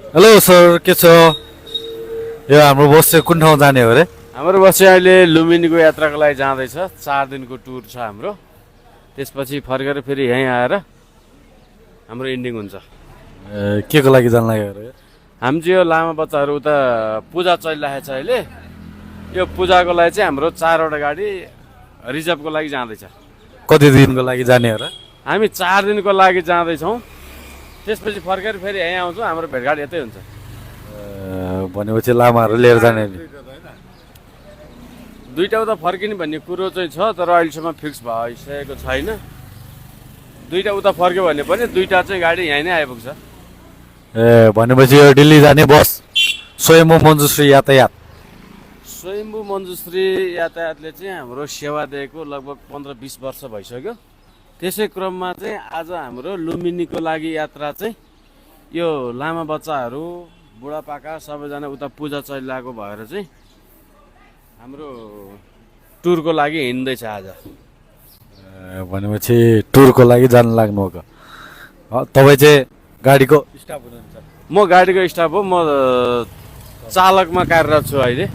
Hello sir, के छ? यो हाम्रो बस चाहिँ कुन ठाउँ जाने हो रे? हाम्रो बस चाहिँ अहिले लुम्बिनीको यात्राको लागि जाँदैछ। 4 दिनको टुर छ हाम्रो। त्यसपछि फर्केर फेरि यहीँ आएर हाम्रो इन्डिङ हुन्छ। के को लागि जान लाग्यो रे? हामी चाहिँ यो लामा बच्चाहरू उता पूजा चलिरहेको छ अहिले। यो पूजाको लागि चाहिँ हाम्रो 4वटा गाडी रिजर्भको लागि जाँदैछ। कति दिनको लागि जाने हो र? हामी 4 दिनको लागि जाँदैछौँ। त्यसपछि फर्केर फेरि यहीँ आउँछौँ। हाम्रो भेटघाट यतै हुन्छ। भनेपछि लामाहरू लिएर जाने नि? दुईटा उता फर्किने भन्ने कुरो चाहिँ छ, तर अहिलेसम्म फिक्स भइसकेको छैन। दुईटा उता फर्क्यो भने पनि दुईटा चाहिँ गाडी यहीँ नै आइपुग्छ। भनेपछि यो दिल्ली जाने बस स्वयम्भू मञ्जुश्री यातायात। स्वयम्भू मञ्जुश्री यातायातले चाहिँ हाम्रो सेवा दिएको लगभग 15-20 वर्ष भइसक्यो। त्यसै क्रममा चाहिँ आज हाम्रो लुम्बिनीको लागि यात्रा चाहिँ यो लामा बच्चाहरू बुढापाका सबैजना उता पूजा चलिरहेको भएर चाहिँ हाम्रो टुरको लागि हिँड्दैछ आज। भनेपछि टुरको लागि जान लाग्नुभएको। तपाईँ चाहिँ गाडीको स्टाफ हुनुहुन्छ? म गाडीको स्टाफ हो। म चालकमा कार्यरत छु अहिले।